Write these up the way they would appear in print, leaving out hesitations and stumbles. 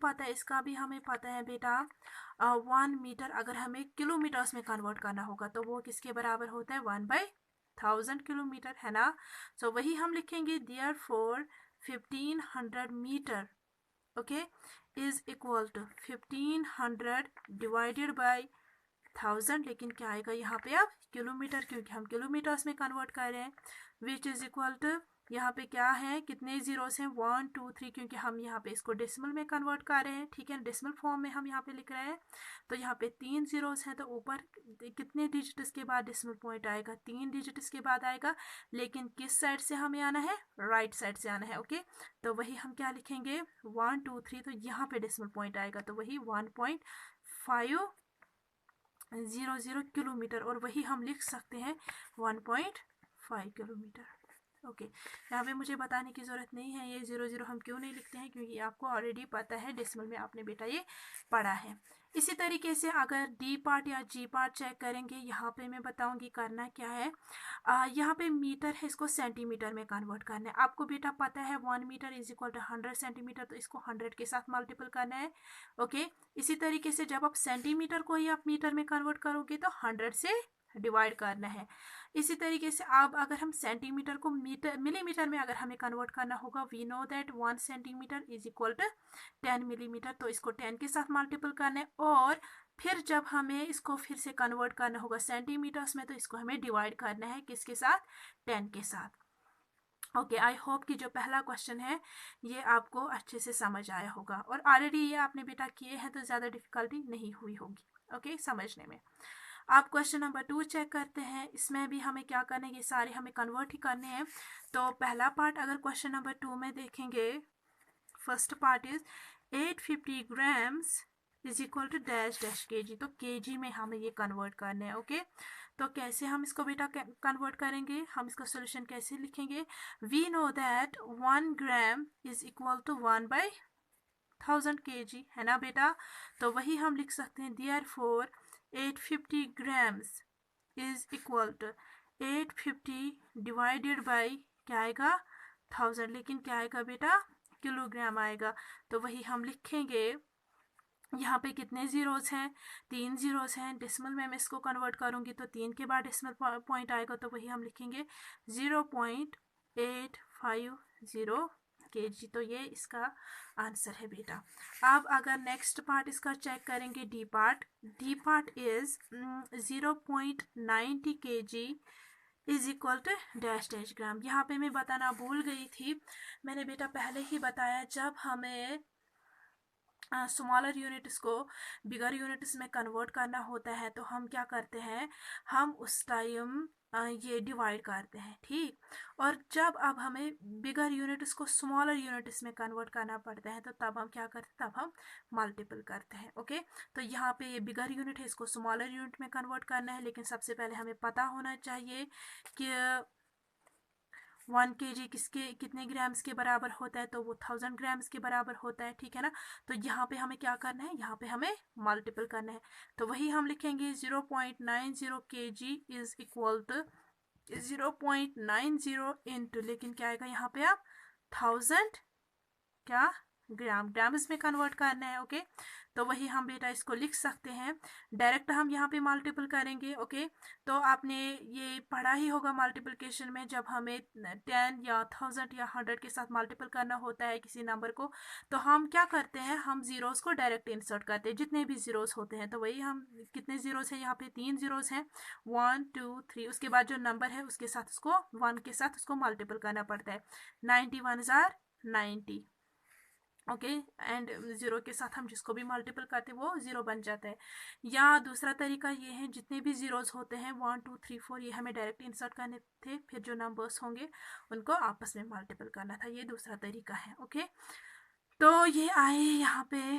पता है, इसका भी हमें पता है बेटा 1 मीटर अगर हमें किलोमीटर्स में कन्वर्ट करना होगा तो वो किसके बराबर होता है 1/1000 किलोमीटर, है ना। सो वही हम लिखेंगे therefore 1500 metre okay is equal to 1500 divided by 1000, लेकिन क्या आएगा यहाँ पे अब किलोमीटर, क्योंकि हम किलोमीटर्स में कन्वर्ट कर रहे हैं, विच इज इक्वल टू यहाँ पे क्या है, कितने जीरोस हैं 1 2 3, क्योंकि हम यहाँ पे इसको डेसिमल में कन्वर्ट कर रहे हैं, ठीक है, डेसिमल फॉर्म में हम यहाँ पे लिख रहे हैं। तो यहाँ पे 3 जीरोस हैं, तो ऊपर कितने डिजिट्स के बाद डेसिमल पॉइंट आएगा, 3 डिजिट्स के बाद आएगा, लेकिन किस साइड से हमें आना है, राइट साइड से आना है। ओके, तो वही हम क्या लिखेंगे 1 2 3, तो यहाँ पे डेसिमल पॉइंट आएगा, तो वही 1.500 किलोमीटर, और वही हम लिख सकते हैं 1.5 किलोमीटर। ओके, यहाँ पे मुझे बताने की ज़रूरत नहीं है ये 0 0 हम क्यों नहीं लिखते हैं, क्योंकि आपको ऑलरेडी पता है, डेसिमल में आपने बेटा ये पढ़ा है। इसी तरीके से अगर डी पार्ट या जी पार्ट चेक करेंगे, यहाँ पे मैं बताऊंगी करना क्या है। यहाँ पे मीटर है, इसको सेंटीमीटर में कन्वर्ट करना है। आपको बेटा पता है 1 metre is equal to 100 centimetre, तो इसको 100 के साथ मल्टीपल करना है। ओके, इसी तरीके से जब आप सेंटीमीटर को ही आप मीटर में कन्वर्ट करोगे तो 100 से डिवाइड करना है। इसी तरीके से अब अगर हम सेंटीमीटर को मीटर मिलीमीटर में अगर हमें कन्वर्ट करना होगा, we know that 1 centimetre is equal to 10 millimetre, तो इसको 10 के साथ मल्टीपल करना है, और फिर जब हमें इसको फिर से कन्वर्ट करना होगा सेंटीमीटर्स में, तो इसको हमें डिवाइड करना है किसके साथ, 10 के साथ। ओके, आई होप कि जो पहला क्वेश्चन है ये आपको अच्छे से समझ आया होगा, और ऑलरेडी ये आपने बेटा किए हैं तो ज़्यादा डिफिकल्टी नहीं हुई होगी ओके समझने में। आप क्वेश्चन नंबर 2 चेक करते हैं, इसमें भी हमें क्या करने, ये सारे हमें कन्वर्ट ही करने हैं। तो पहला पार्ट अगर क्वेश्चन नंबर 2 में देखेंगे, first part is 850 grams is equal to dash dash KG, तो केजी में हमें ये कन्वर्ट करना है। ओके, तो कैसे हम इसको बेटा कन्वर्ट करेंगे, हम इसका सोल्यूशन कैसे लिखेंगे, we know that 1 gram is equal to 1/1000 kg, है ना बेटा। तो वही हम लिख सकते हैं therefore 850 grams is equal to 850 divided by क्या आएगा 1000, लेकिन क्या आएगा बेटा किलोग्राम आएगा। तो वही हम लिखेंगे, यहाँ पे कितने जीरोस हैं, 3 जीरोस हैं, डेसिमल में मैं इसको कन्वर्ट करूँगी तो 3 के बाद डेसिमल पॉइंट आएगा, तो वही हम लिखेंगे 0.850 kg, तो ये इसका आंसर है बेटा। अब अगर नेक्स्ट पार्ट इसका चेक करेंगे, D part is 0.90 kg is equal to dash dash gram. यहाँ पे मैं बताना भूल गई थी, मैंने बेटा पहले ही बताया, जब हमें स्मॉलर यूनिट्स को बिगर यूनिट्स में कन्वर्ट करना होता है तो हम क्या करते हैं, हम उस टाइम ये डिवाइड करते हैं, ठीक। और जब अब हमें बिगर यूनिट्स को स्मॉलर यूनिट्स में कन्वर्ट करना पड़ता है तो तब हम क्या करते हैं, तब हम मल्टीपल करते हैं। ओके, तो यहाँ पे ये बिगर यूनिट है, इसको स्मॉलर यूनिट में कन्वर्ट करना है, लेकिन सबसे पहले हमें पता होना चाहिए कि 1 kg कितने ग्राम्स के बराबर होता है, तो वो 1000 ग्राम्स के बराबर होता है, ठीक है ना। तो यहाँ पे हमें क्या करना है, यहाँ पे हमें मल्टीपल करना है, तो वही हम लिखेंगे 0.90 kg is equal to 0.90 into, लेकिन क्या आएगा यहाँ पे आप 1000 क्या ग्राम्स में कन्वर्ट करना है। ओके, तो वही हम बेटा इसको लिख सकते हैं, डायरेक्ट हम यहाँ पे मल्टीपल करेंगे। ओके, तो आपने ये पढ़ा ही होगा मल्टीप्लिकेशन में, जब हमें 10 या 1000 या 100 के साथ मल्टीपल करना होता है किसी नंबर को, तो हम क्या करते हैं, हम जीरोस को डायरेक्ट इंसर्ट करते हैं, जितने भी जीरोस होते हैं। तो वही हम कितने जीरोस हैं, यहाँ पे 3 जीरोस हैं, 1 2 3, उसके बाद जो नंबर है उसके साथ उसको 1 के साथ उसको मल्टीपल करना पड़ता है, 91 आर 90। ओके, एंड ज़ीरो के साथ हम जिसको भी मल्टीपल करते हैं वो ज़ीरो बन जाता है। या दूसरा तरीका ये है, जितने भी ज़ीरोज़ होते हैं 1 2 3 4, ये हमें डायरेक्ट इंसर्ट करने थे, फिर जो नंबर्स होंगे उनको आपस में मल्टीपल करना था, ये दूसरा तरीका है। ओके, तो ये आए यहाँ पे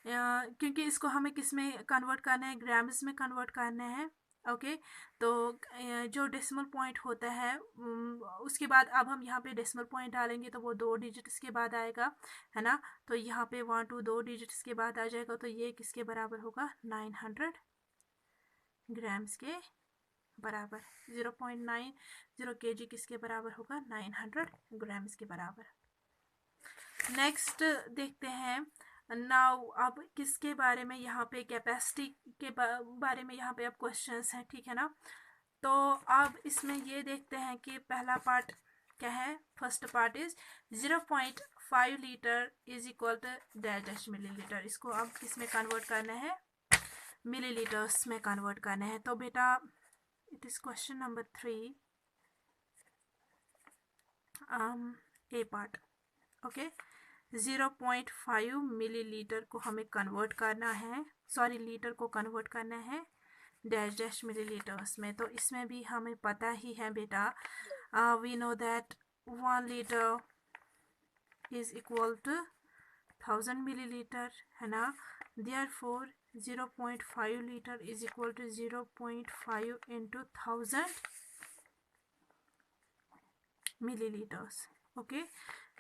क्योंकि इसको हमें किस में कन्वर्ट करना है, ग्राम्स में कन्वर्ट करना है। ओके, तो जो डेसिमल पॉइंट होता है उसके बाद अब हम यहाँ पे डेसिमल पॉइंट डालेंगे तो वो 2 डिजिट्स के बाद आएगा, है ना। तो यहाँ पे 1 2 2 डिजिट्स के बाद आ जाएगा, तो ये किसके बराबर होगा 900 ग्राम्स के बराबर। 0.90 kg किसके बराबर होगा 900 ग्राम्स के बराबर। नेक्स्ट देखते हैं नाउ। अब किसके बारे में यहाँ पे कैपेसिटी के बारे में यहाँ पे अब क्वेश्चंस हैं, ठीक है ना। तो अब इसमें ये देखते हैं कि पहला पार्ट क्या है। First part is 0.5 litre is equal to dash dash millilitre. इसको अब किस में कन्वर्ट करना है, मिलीलीटर्स में कन्वर्ट करना है। तो बेटा it is question number 3 A part. Okay, 0.5 millilitre को हमें कन्वर्ट करना है, सॉरी लीटर को कन्वर्ट करना है डैश डैश मिलीलीटर्स में। तो इसमें भी हमें पता ही है बेटा, we know that 1 litre is equal to 1000 millilitre, है ना। Therefore 0.5 litre is equal to 0.5 into 1000 millilitres. Okay,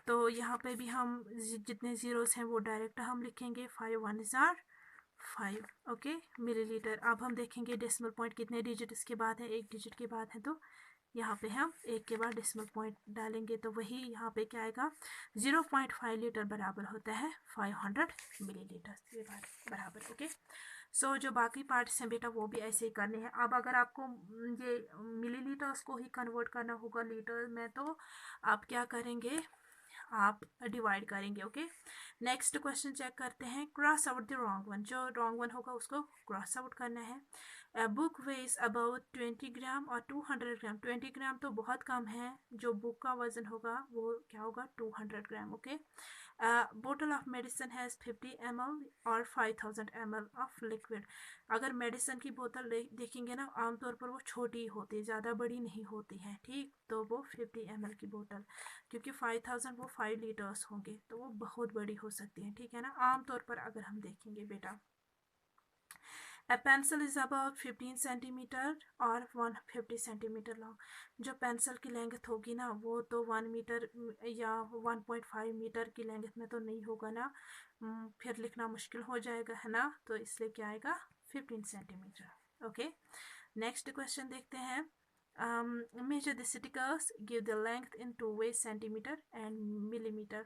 तो यहाँ पे भी हम जितने ज़ीरोस हैं वो डायरेक्ट हम लिखेंगे, 5 1 जार 5। Okay, millilitre. अब हम देखेंगे डेसिमल पॉइंट कितने डिजिट इसके बाद है, एक डिजिट के बाद है। तो यहाँ पे हम एक के बाद डेसिमल पॉइंट डालेंगे तो वही यहाँ पे क्या आएगा, 0.5 लीटर बराबर होता है 500 मिलीलीटर के बराबर। ओके, सो जो बाकी पार्ट्स हैं बेटा वो भी ऐसे ही करने हैं। अब अगर आपको ये मिलीलीटर्स को ही कन्वर्ट करना होगा लीटर में, तो आप क्या करेंगे, आप डिवाइड करेंगे। ओके, नेक्स्ट क्वेश्चन चेक करते हैं। Cross out the wrong one. जो रॉन्ग वन होगा उसको क्रॉस आउट करना है। A book weighs about 20 ग्राम और 200 ग्राम। 20 ग्राम तो बहुत कम है, जो बुक का वजन होगा वो क्या होगा, 200 gram. Okay, bottle of medicine has 50 ml और 5000 ml ऑफ लिक्विड। अगर मेडिसिन की बोतल देखेंगे ना, आमतौर पर वो छोटी होती है, ज़्यादा बड़ी नहीं होती है, ठीक। तो वो 50 ml की बोतल, क्योंकि 5000 वो 5 लीटर्स होंगे तो वो बहुत बड़ी हो सकती है, ठीक है ना, आमतौर पर अगर हम देखेंगे बेटा। A pencil is about 15 centimetre और 150 सेंटीमीटर लॉन्ग। जो पेंसिल की लेंथ होगी ना वो तो 1 मीटर या 1.5 मीटर की लेंथ में तो नहीं होगा ना, फिर लिखना मुश्किल हो जाएगा, है ना। तो इसलिए क्या आएगा, 15 सेंटीमीटर। ओके, नेक्स्ट क्वेश्चन देखते हैं। Measure the stickers, give the length in 2 ways, centimetre and millimetre.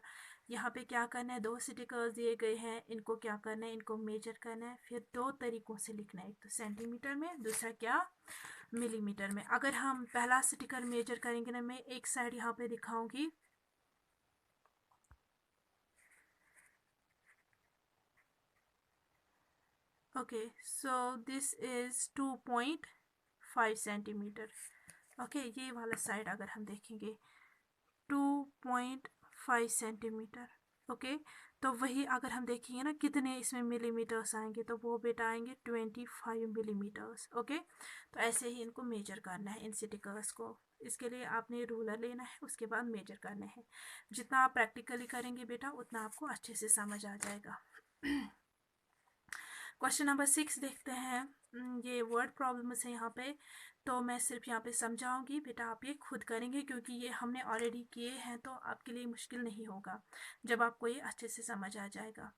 यहाँ पे क्या करना है, 2 स्टिकर्स दिए गए हैं, इनको क्या करना है, इनको मेजर करना है, फिर 2 तरीकों से लिखना है, एक तो सेंटीमीटर में, दूसरा क्या, मिलीमीटर में। अगर हम पहला स्टिकर मेजर करेंगे ना, मैं एक साइड यहाँ पे दिखाऊंगी। Okay, so this is 2.5 centimetre. Okay, ये वाला साइड अगर हम देखेंगे 2.5 सेंटीमीटर। ओके, तो वही अगर हम देखेंगे ना कितने इसमें मिलीमीटर्स आएंगे, तो वो बेटा आएंगे 25 मिलीमीटर्स। ओके, तो ऐसे ही इनको मेजर करना है, इन स्टिकर्स को। इसके लिए आपने रूलर लेना है, उसके बाद मेजर करना है। जितना आप प्रैक्टिकली करेंगे बेटा उतना आपको अच्छे से समझ आ जाएगा। क्वेश्चन नंबर 6 देखते हैं। ये वर्ड प्रॉब्लम्स है यहाँ पे, तो मैं सिर्फ यहाँ पे समझाऊंगी, बेटा आप ये खुद करेंगे क्योंकि ये हमने ऑलरेडी किए हैं, तो आपके लिए मुश्किल नहीं होगा जब आपको ये अच्छे से समझ आ जाएगा।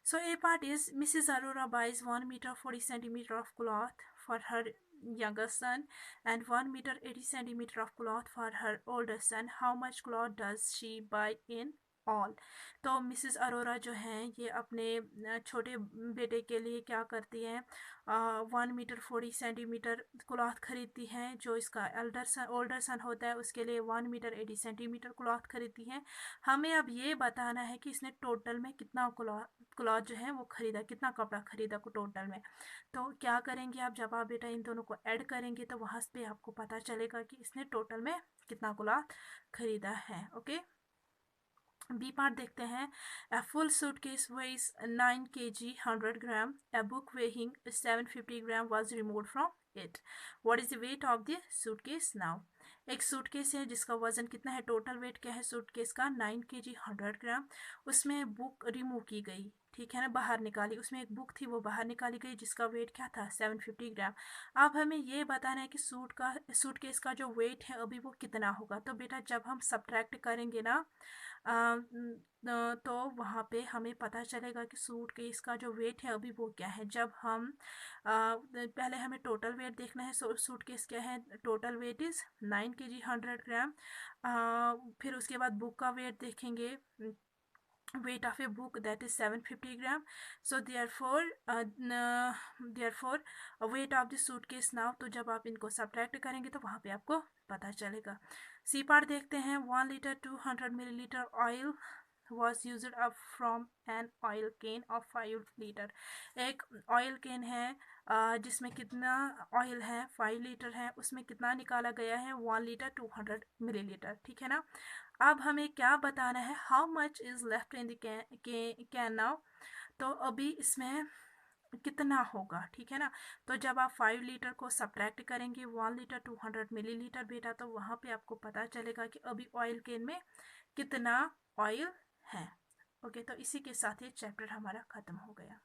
So A part is Mrs Arora buys 1 metre 40 centimetre of cloth for her younger son and 1 meter 80 centimeter of cloth for her older son. How much cloth does she buy in all? तो Mrs Arora जो हैं ये अपने छोटे बेटे के लिए क्या करती हैं, 1 मीटर 40 सेंटीमीटर क्लॉथ खरीदती हैं। जो इसका ओल्डर सन होता है उसके लिए 1 मीटर 80 सेंटीमीटर क्लॉथ खरीदती हैं। हमें अब ये बताना है कि इसने टोटल में कितना क्लॉथ जो है वो खरीदा, कितना कपड़ा खरीदा को टोटल में। तो क्या करेंगे आप, जब आप बेटा इन दोनों को ऐड करेंगे तो वहाँ पे आपको पता चलेगा कि इसने टोटल में कितना क्लॉथ खरीदा है। ओके, बी पार्ट देखते हैं। A full suitcase weighs 9 kg 100 gram. A book weighing 750 gram was removed from it. What is the weight of the suitcase now? एक सूटकेस है जिसका वजन कितना है, टोटल वेट क्या है सूटकेस का, 9 kg 100 ग्राम। उसमें बुक रिमूव की गई, ठीक है ना, बाहर निकाली। उसमें एक बुक थी वो बाहर निकाली गई जिसका वेट क्या था, 750 ग्राम। अब हमें ये बताना है कि सूटकेस का जो वेट है अभी वो कितना होगा। तो बेटा जब हम सब्ट्रैक्ट करेंगे ना तो वहाँ पे हमें पता चलेगा कि सूटकेस का जो वेट है अभी वो क्या है। जब हम पहले हमें टोटल वेट देखना है, सूटकेस क्या है, टोटल वेट इज़ 9 kg 100 ग्राम। फिर उसके बाद बुक का वेट देखेंगे, weight of a book, that is 750 gram. So therefore weight of the suitcase now, तो जब आप इनको सब्ट्रैक्ट करेंगे तो वहाँ पे आपको पता चलेगा. सी पार्ट देखते हैं. 1 liter 200 milliliter oil was used up from an oil can of 5 liter. एक ऑयल कैन है जिसमें कितना ऑयल है 5 लीटर है, उसमें कितना निकाला गया है 1 लीटर 200 मिलीलीटर. ठीक है ना. अब हमें क्या बताना है, how much is left in the can now. तो अभी इसमें कितना होगा. ठीक है ना. तो जब आप 5 लीटर को सब्ट्रैक्ट करेंगे 1 लीटर 200 मिलीलीटर बेटा, तो वहाँ पे आपको पता चलेगा कि अभी ऑयल कैन में कितना ऑयल है. ओके, तो इसी के साथ ये चैप्टर हमारा ख़त्म हो गया.